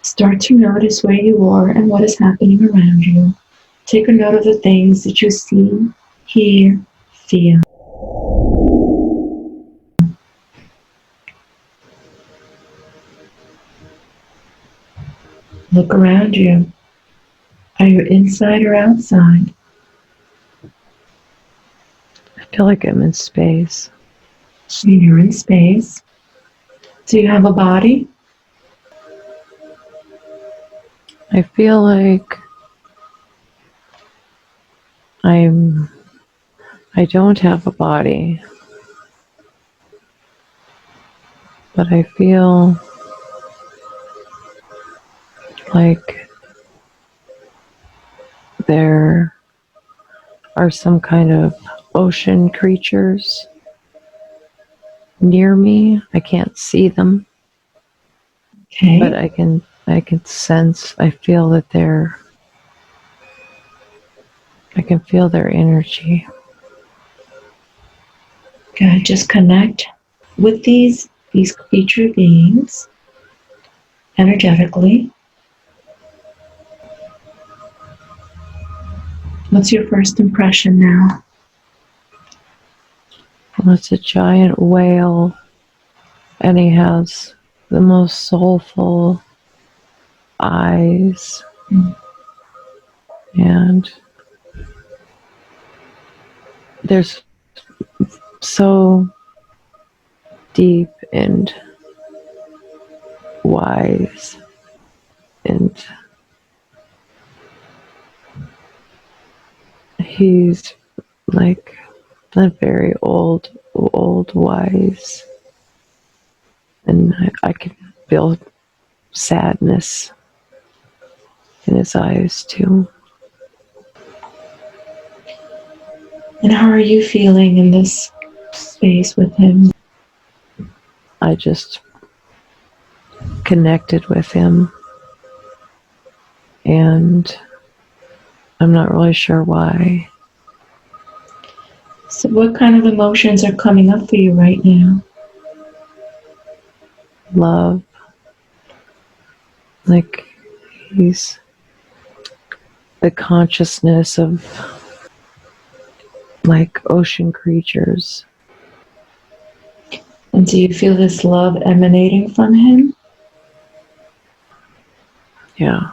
Start to notice where you are and what is happening around you. Take a note of the things that you see, hear, feel. Look around you. Are you inside or outside? I feel like I'm in space. You're in space. Do you have a body? I feel like I don't have a body, but I feel like there are some kind of ocean creatures near me. I can't see them, Okay. but I can sense, I feel that I can feel their energy. Good. Just connect with these creature beings energetically. What's your first impression now? Well, it's a giant whale, and he has the most soulful eyes, and there's so deep and wise, and he's like a very old wise, and I can feel sadness in his eyes too. And how are you feeling in this space with him? I just connected with him, and I'm not really sure why. So what kind of emotions are coming up for you right now? Love, like he's the consciousness of like ocean creatures. And do you feel this love emanating from him? Yeah.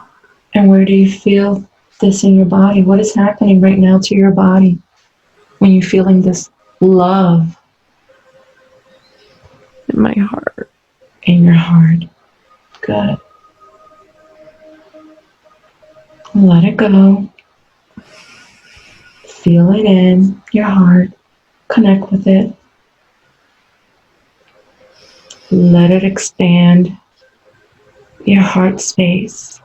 And where do you feel this in your body? What is happening right now to your body when you're feeling this love In my heart. in your heart? Good. Let it go. Feel it in your heart. Connect with it. Let it expand your heart space.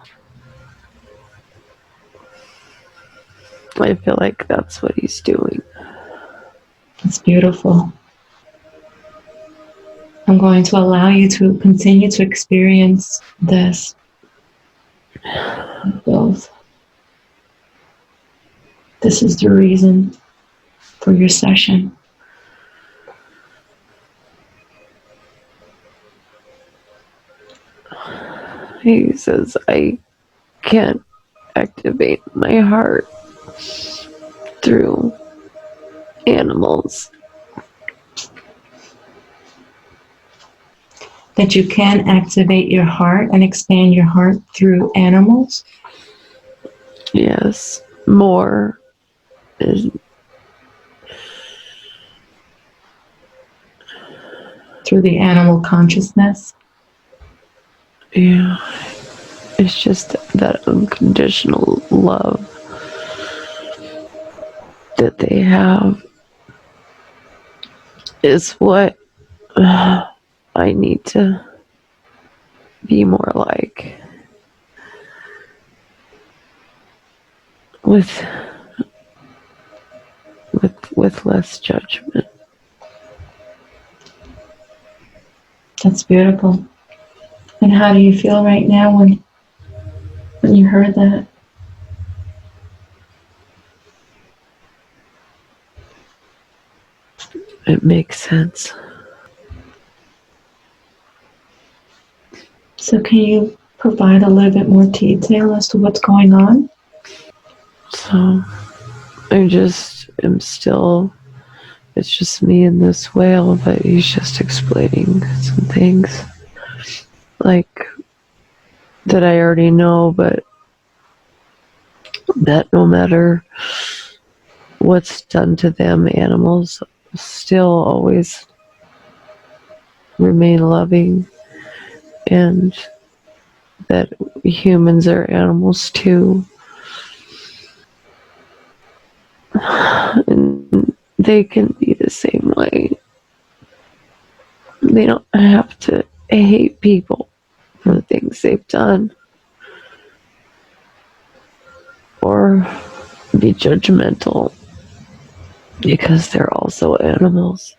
I feel like that's what he's doing. It's beautiful. I'm going to allow you to continue to experience this. Both. This is the reason for your session. He says I can't activate my heart through animals. That you can activate your heart and expand your heart through animals? Yes, more is Through the animal consciousness? yeah. It's just that unconditional love that they have is what I need to be more like, with less judgment. That's beautiful. And how do you feel right now when you heard that? It makes sense. So can you provide a little bit more detail as to what's going on? So I just am still, it's just me and this whale, but he's just explaining some things like that I already know, but that no matter what's done to them, animals still always remain loving, and that humans are animals too. And they can be the same way. They don't have to hate people for the things they've done or be judgmental because they're also animals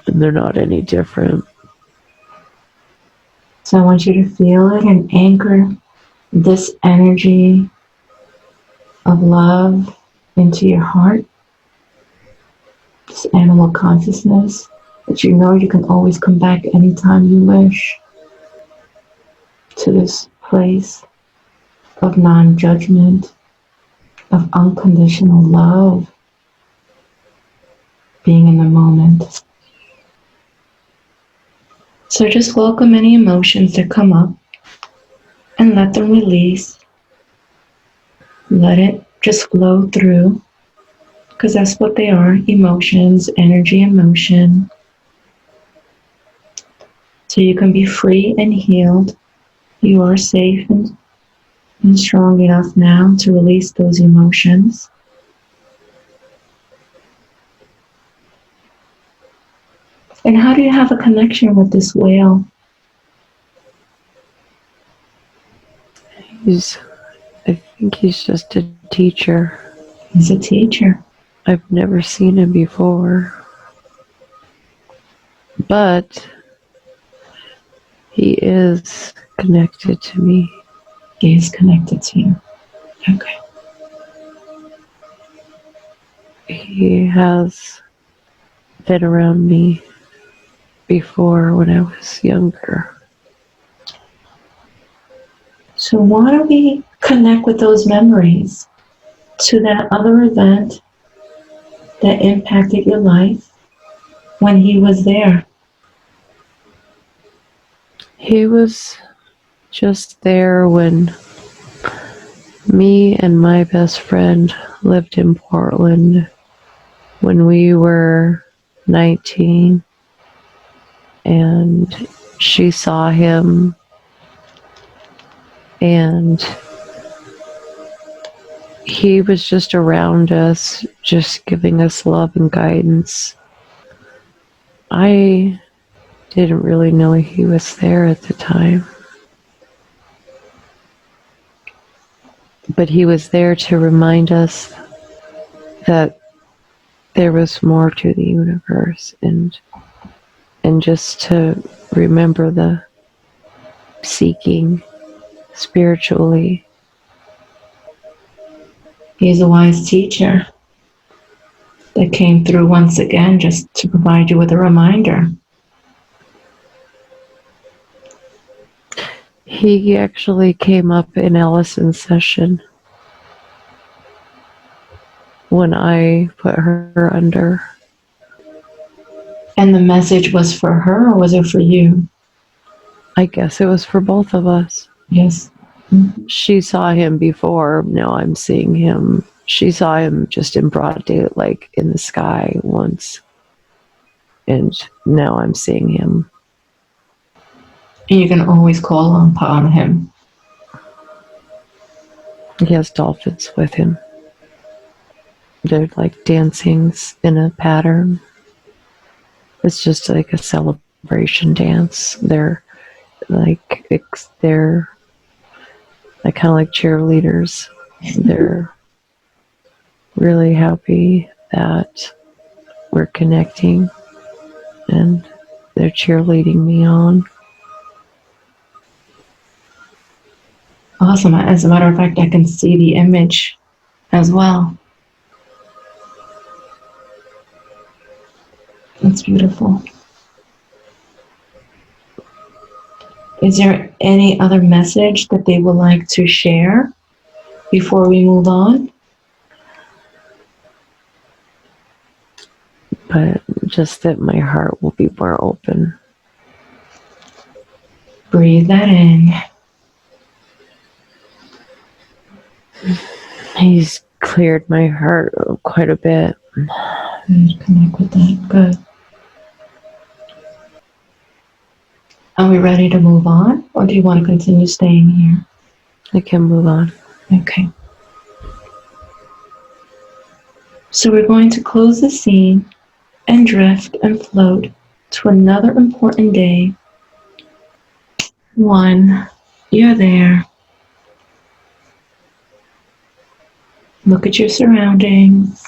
and they're not any different. So I want you to feel it and anchor this energy of love into your heart, this animal consciousness that you know you can always come back anytime you wish to this place of non-judgment, of unconditional love, being in the moment. So just welcome any emotions that come up and let them release. Let it just flow through, because that's what they are, emotions, energy and motion. So you can be free and healed. You are safe and strong enough now to release those emotions. And how do you have a connection with this whale? I think he's just a teacher. He's a teacher. I've never seen him before. But he is connected to me. He is connected to you. Okay. He has been around me before when I was younger. So why don't we connect with those memories to that other event that impacted your life when he was there? He was just there when me and my best friend lived in Portland when we were 19, and she saw him, and he was just around us, just giving us love and guidance. I didn't really know he was there at the time, but he was there to remind us that there was more to the universe, and just to remember the seeking spiritually. He's a wise teacher that came through once again just to provide you with a reminder. He actually came up in Allison's session when I put her under. And the message was for her, or was it for you? I guess it was for both of us. Yes. Mm-hmm. She saw him before. Now I'm seeing him. She saw him just in broad daylight, like in the sky once. And now I'm seeing him. And you can always call upon him. He has dolphins with him. They're like dancing in a pattern. It's just like a celebration dance. They're kind of like cheerleaders. They're really happy that we're connecting, and they're cheerleading me on. Awesome. As a matter of fact, I can see the image as well. That's beautiful. Is there any other message that they would like to share before we move on? But just that my heart will be more open. Breathe that in. He's cleared my heart quite a bit. Good. Connect with that. Good. Are we ready to move on, or do you want to continue staying here? I can move on. Okay. So we're going to close the scene and drift and float to another important day. 1, you're there. Look at your surroundings.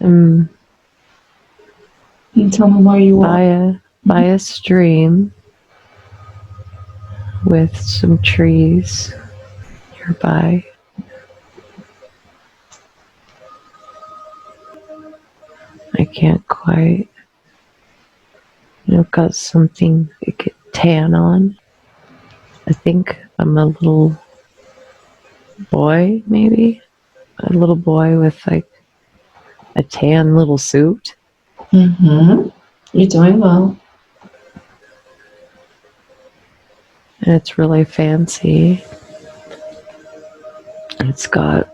I'm Can you tell me where you are? by a stream with some trees nearby. I can't quite, got something I could tan on. I think I'm a little boy, maybe. A little boy with like a tan little suit. Mm-hmm. You're doing well. And it's really fancy. It's got,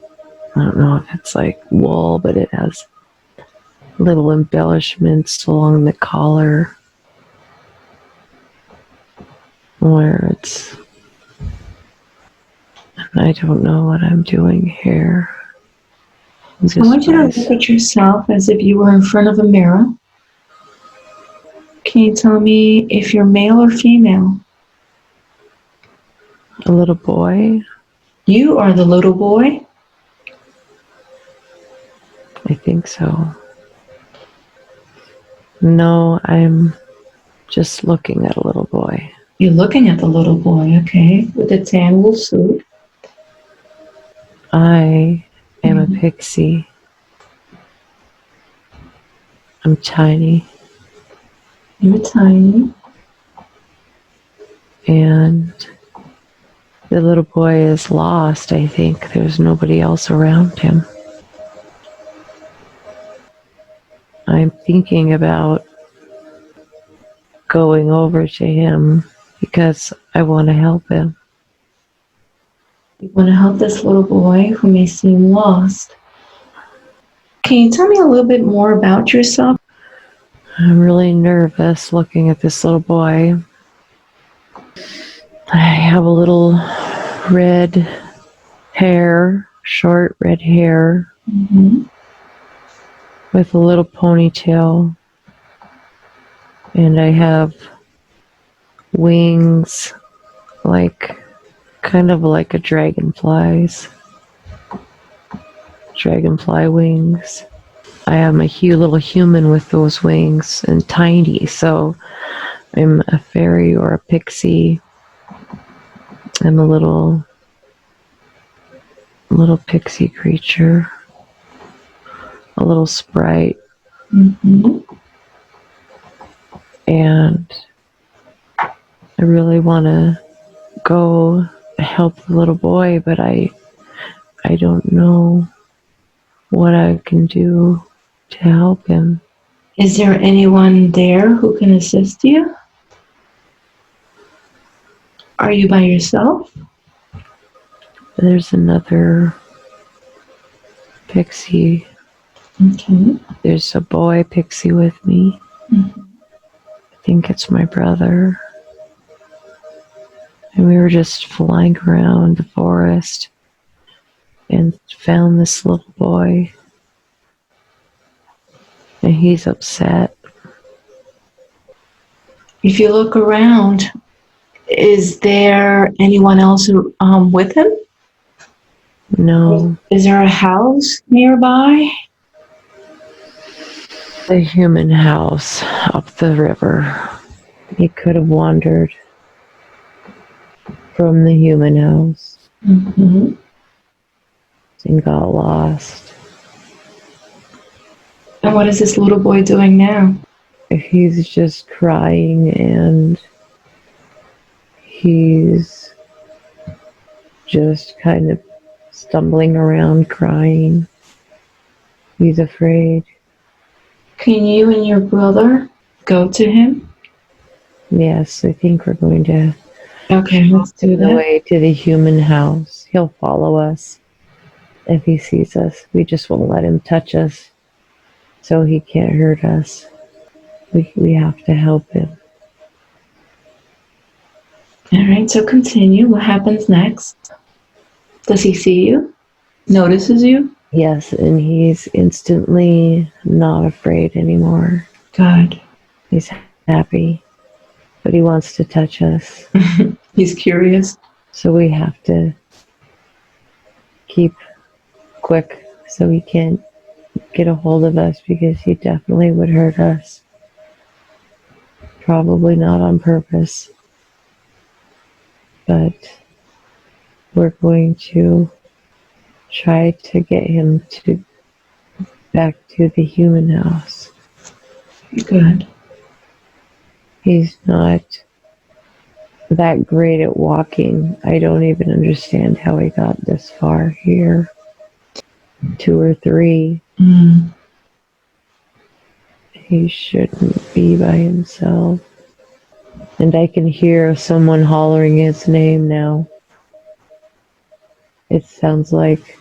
I don't know if it's like wool, but it has little embellishments along the collar where it's, I don't know what I'm doing here. So I want you to look at yourself as if you were in front of a mirror. Can you tell me if you're male or female? A little boy. You are the little boy? I think so. No, I'm just looking at a little boy. You're looking at the little boy, okay, with the tan wool suit. I am a pixie. I'm tiny. You're tiny. And the little boy is lost, I think. There's nobody else around him. I'm thinking about going over to him because I want to help him. You want to help this little boy who may seem lost. Can you tell me a little bit more about yourself? I'm really nervous looking at this little boy. I have a little red hair, short red hair, with a little ponytail. And I have wings, like kind of like a dragonfly wings. I am a little human with those wings and tiny, so I'm a fairy or a pixie. I'm a little pixie creature, a little sprite. And I really want to go help the little boy, but I don't know what I can do to help him. Is there anyone there who can assist you? Are you by yourself? There's another pixie. Okay. There's a boy pixie with me. I think it's my brother. And we were just flying around the forest and found this little boy. And he's upset. If you look around, is there anyone else with him? No. Is there a house nearby? The human house up the river. He could have wandered from the human house and got lost. And what is this little boy doing now? He's just crying and He's just kind of stumbling around crying. He's afraid. Can you and your brother go to him? Yes, I think we're going to Okay, show let's do him the that. way to the human house. He'll follow us if he sees us. We just won't let him touch us so he can't hurt us. We have to help him. All right, so continue. What happens next? Does he see you? Notices you? Yes, and he's instantly not afraid anymore. Good. He's happy, but he wants to touch us. He's curious. So we have to keep quick so he can't get a hold of us because he definitely would hurt us. Probably not on purpose, but we're going to try to get him to back to the human house. Good. He's not that great at walking. I don't even understand how he got this far here. 2 or 3. He shouldn't be by himself. And I can hear someone hollering his name now. It sounds like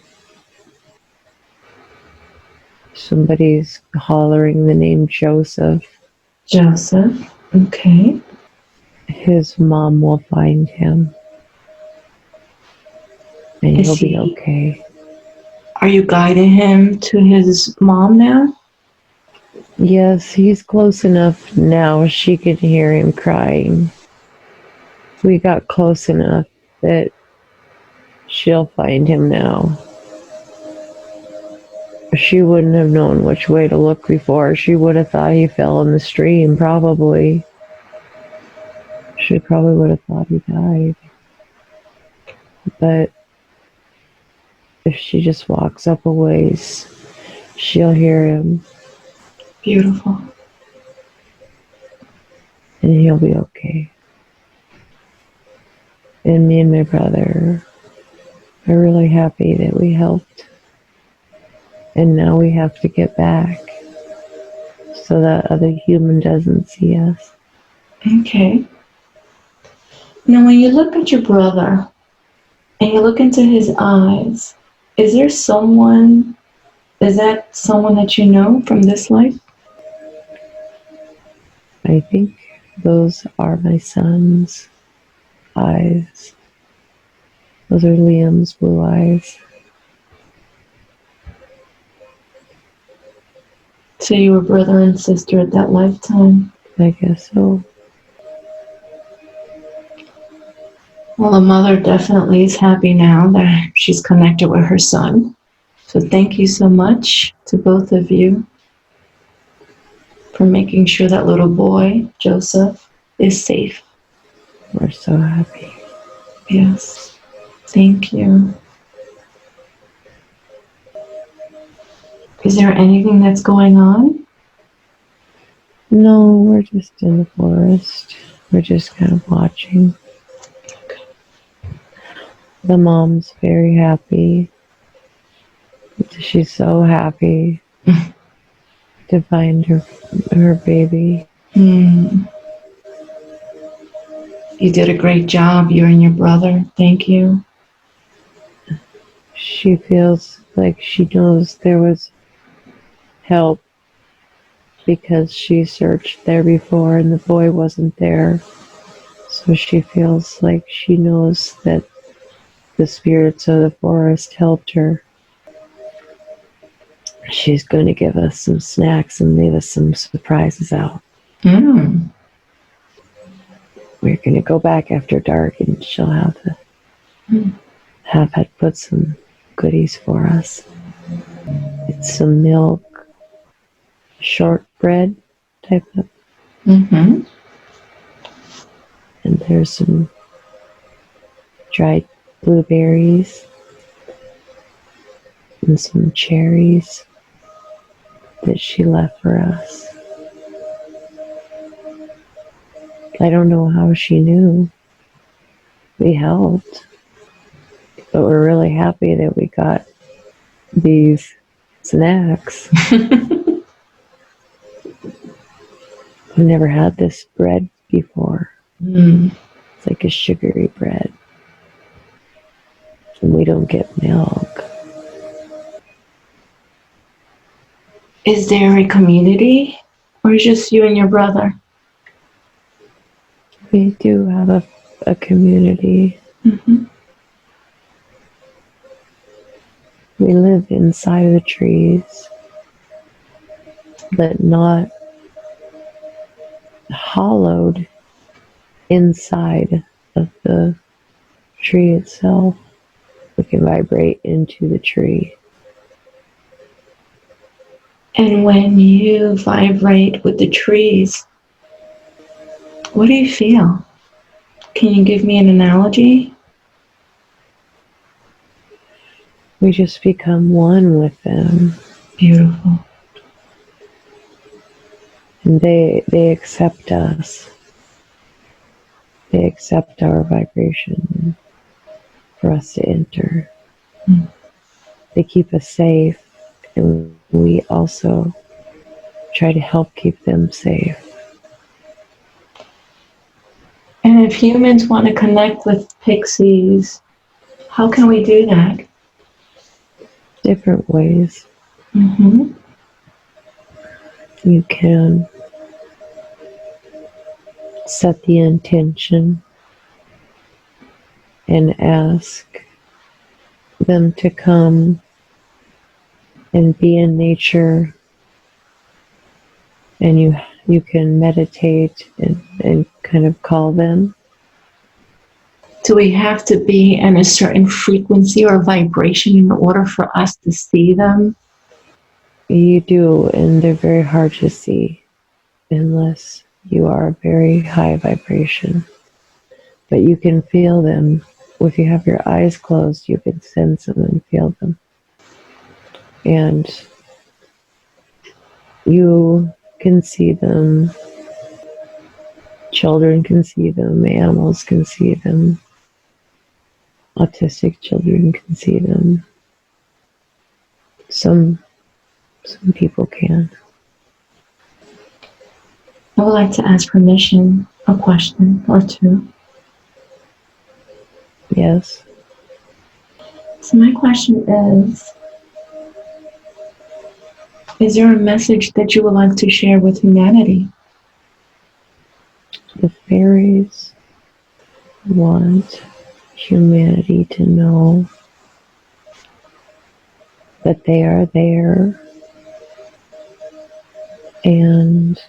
somebody's hollering the name Joseph. Joseph. Okay. His mom will find him. And he'll be okay. Are you guiding him to his mom now? Yes, he's close enough now. She can hear him crying. We got close enough that she'll find him now. She wouldn't have known which way to look before. She would have thought he fell in the stream, probably. She probably would have thought he died. But if she just walks up a ways, she'll hear him. Beautiful. And he'll be okay. And me and my brother are really happy that we helped. And now we have to get back so that other human doesn't see us. Okay. Now, when you look at your brother and you look into his eyes, is that someone that you know from this life? I think those are my son's eyes. Those are Liam's blue eyes. So you were brother and sister at that lifetime? I guess so. Well, the mother definitely is happy now that she's connected with her son. So thank you so much to both of you for making sure that little boy, Joseph, is safe. We're so happy. Yes. Thank you. Is there anything that's going on? No, we're just in the forest. We're just kind of watching. The mom's very happy. She's so happy to find her baby. You did a great job, you and your brother. Thank you. She feels like she knows there was help because she searched there before and the boy wasn't there. So she feels like she knows that the spirits of the forest helped her. She's going to give us some snacks and leave us some surprises out. We're going to go back after dark and she'll have had put some goodies for us. It's some milk, shortbread type of. And there's some dried blueberries and some cherries that she left for us. I don't know how she knew. we helped, but we're really happy that we got these snacks. I've never had this bread before. It's like a sugary bread. And we don't get milk. Is there a community, or just you and your brother? We do have a community. Mm-hmm. We live inside of the trees, but not hollowed inside of the tree itself. We can vibrate into the tree. And when you vibrate with the trees, what do you feel? Can you give me an analogy? We just become one with them. Beautiful. And they accept us. They accept our vibration for us to enter. Mm. They keep us safe, and we also try to help keep them safe. And if humans want to connect with pixies, how can we do that? Different ways. Mm-hmm. You can set the intention and ask them to come and be in nature, and you can meditate and kind of call them. Do we have to be in a certain frequency or vibration in order for us to see them? You do, and they're very hard to see unless you are a very high vibration. But you can feel them. If you have your eyes closed, you can sense them and feel them. And you can see them. Children can see them. Animals can see them. Autistic children can see them. Some people can. I would like to ask permission, a question or two. Yes. So my question is there a message that you would like to share with humanity? The fairies want humanity to know that they are there, and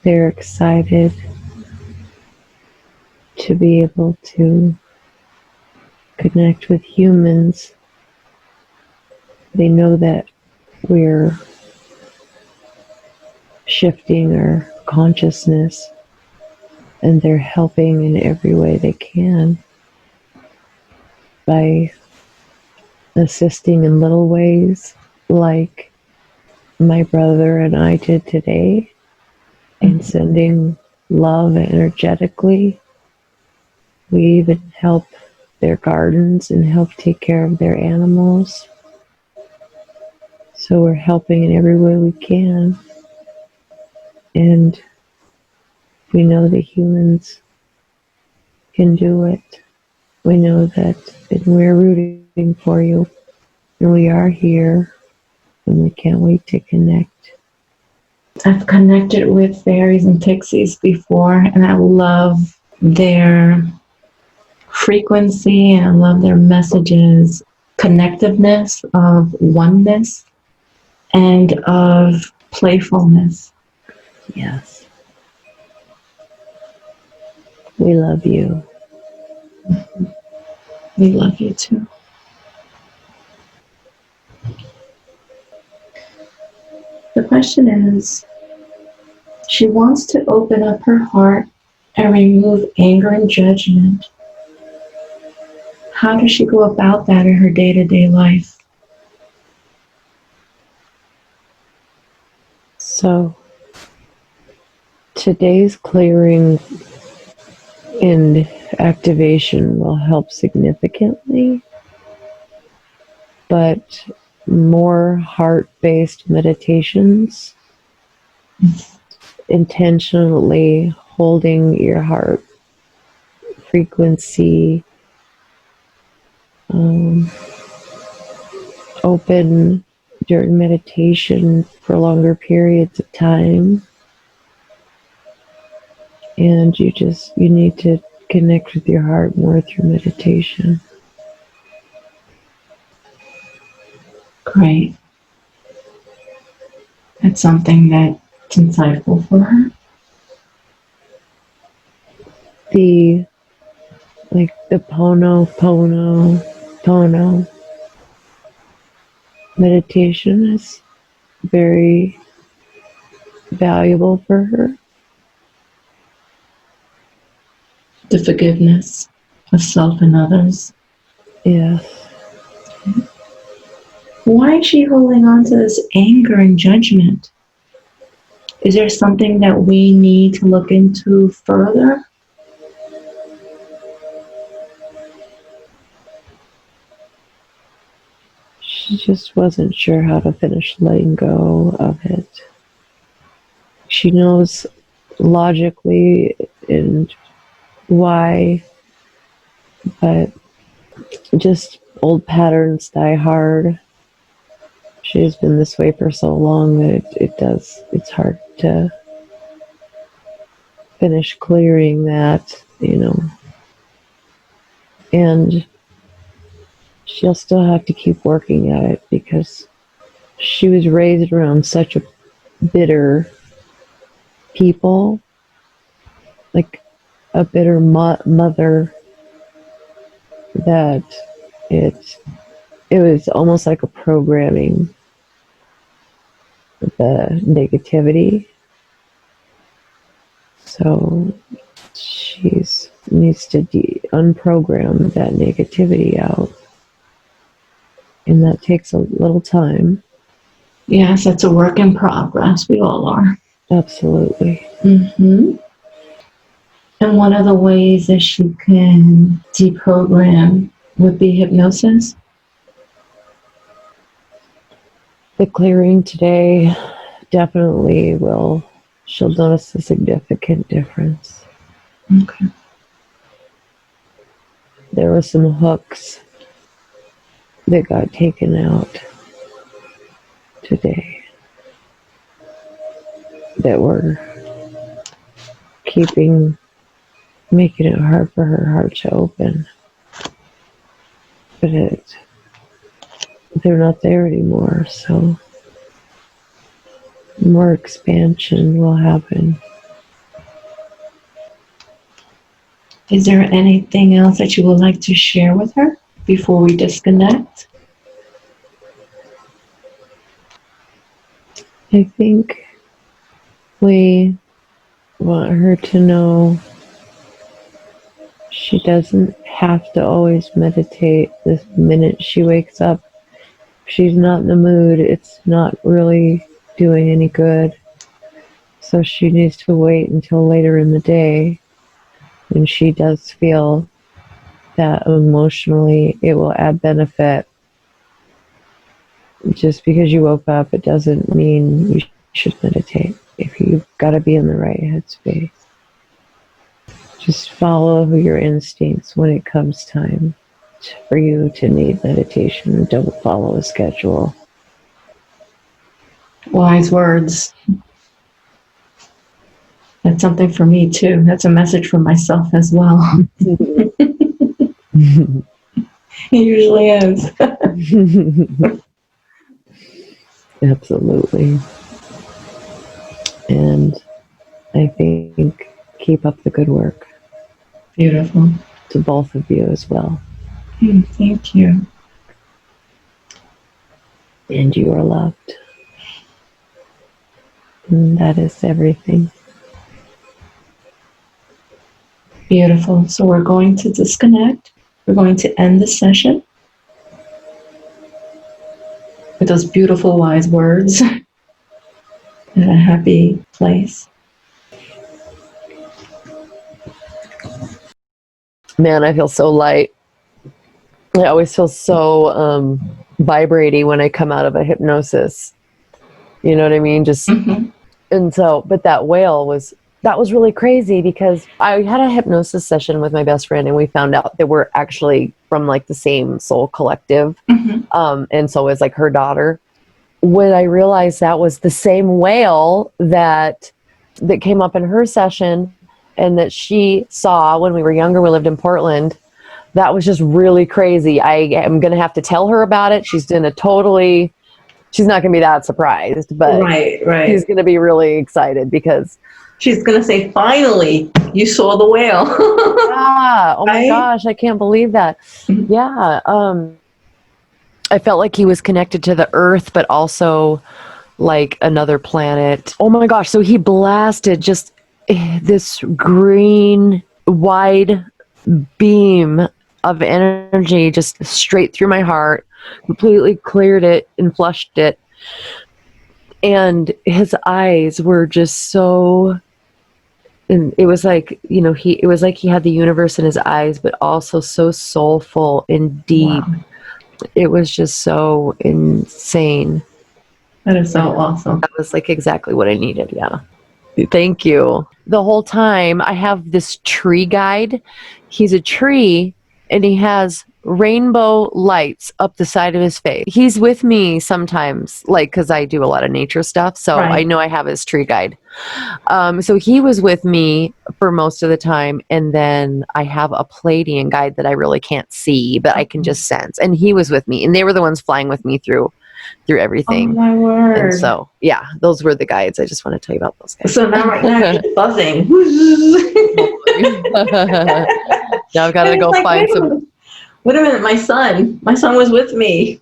they're excited to be able to connect with humans. They know that we're shifting our consciousness, and they're helping in every way they can by assisting in little ways, like my brother and I did today, and sending love energetically. We even help their gardens and help take care of their animals. So we're helping in every way we can. And we know that humans can do it. We know that, and we're rooting for you. And we are here, and we can't wait to connect. I've connected with fairies and pixies before, and I love their frequency and I love their messages, connectiveness, of oneness, and of playfulness. Yes. We love you. We love you too. The question is, she wants to open up her heart and remove anger and judgment. How does she go about that in her day-to-day life? So today's clearing And activation will help significantly, but more heart-based meditations, intentionally holding your heart frequency open during meditation for longer periods of time. And you need to connect with your heart more through meditation. Great. That's something that's insightful for her. The Pono meditation is very valuable for her. The forgiveness of self and others. Yes. Why is she holding on to this anger and judgment? Is there something that we need to look into further? She just wasn't sure how to finish letting go of it. She knows logically and why, but just old patterns die hard. She's been this way for so long that it's hard to finish clearing that, and she'll still have to keep working at it because she was raised around such a bitter people, like a bitter mother, that it was almost like a programming, the negativity. So she needs to unprogram that negativity out, and that takes a little time. Yes, it's a work in progress. We all are. Absolutely. Mm-hmm. And one of the ways that she can deprogram would be hypnosis. The clearing today definitely will. She'll notice a significant difference. Okay. There were some hooks that got taken out today that were making it hard for her heart to open. But they're not there anymore, so more expansion will happen. Is there anything else that you would like to share with her before we disconnect? I think we want her to know she doesn't have to always meditate the minute she wakes up. If she's not in the mood, it's not really doing any good. So she needs to wait until later in the day when she does feel that emotionally it will add benefit. Just because you woke up, it doesn't mean you should meditate. If you've got to be in the right headspace, just follow your instincts when it comes time for you to need meditation. Don't follow a schedule. Wise words. That's something for me too. That's a message for myself as well. It usually is. Absolutely. And I think keep up the good work. Beautiful. To both of you as well. Thank you. And you are loved. And that is everything. Beautiful. So we're going to disconnect. We're going to end the session with those beautiful wise words in a happy place. Man, I feel so light. I always feel so vibrating when I come out of a hypnosis. You know what I mean? Just Mm-hmm. and so, but that was really crazy because I had a hypnosis session with my best friend, and we found out that we're actually from like the same soul collective, Mm-hmm. and so is like her daughter. When I realized that was the same whale that came up in her session, and that she saw when we were younger, we lived in Portland. That was just really crazy. I am going to have to tell her about it. She's not going to be that surprised, but Right, she's right. going to be really excited because, She's gonna say, "Finally, you saw the whale." oh my Right? gosh, I can't believe that. Mhm. Yeah. I felt like he was connected to the earth, but also like another planet. Oh my gosh. So he blasted just this green, wide beam of energy just straight through my heart, completely cleared it and flushed it. And his eyes were just so, and it was like, it was like he had the universe in his eyes, but also so soulful and deep. Wow, It was just so insane. that is so And awesome. that was like exactly what I needed. Yeah. Thank you. The whole time I have this tree guide. He's a tree and he has rainbow lights up the side of his face. He's with me sometimes, like, because I do a lot of nature stuff. So I Right. know I have his tree guide. So he was with me for most of the time. And then I have a Palladian guide that I really can't see, but I can just sense. And he was with me. And they were the ones flying with me through Oh everything. my And word. so, yeah, those were the guides. I just want to tell you about those guys. So now, right now, you're buzzing. Now I've got to And it's go like, find some. wait a minute, my son was with me,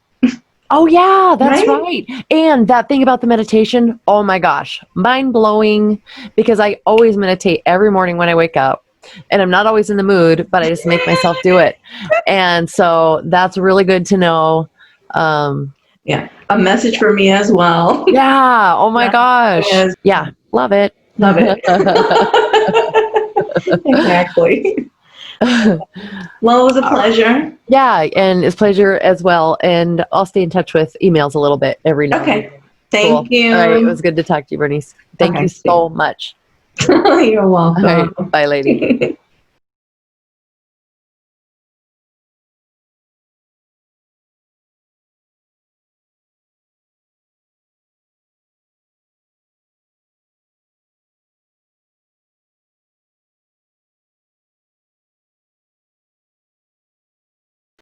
Oh, yeah, that's right? right. And that thing about the meditation, oh my gosh, mind blowing, because I always meditate every morning when I wake up. And I'm not always in the mood, but I just make myself do it. And so that's really good to know. Yeah, a message for me as well. Yeah. Oh my Yeah, gosh. yes, Yeah. Love it. love it. Exactly. Well, it was a pleasure. Yeah, and it's a pleasure as well. And I'll stay in touch with emails a little bit every now and then. Okay, Cool. thank All right. It you. was good to talk to you, Bernice. Thank you Okay, see. so much. You're All right. welcome. Bye, lady.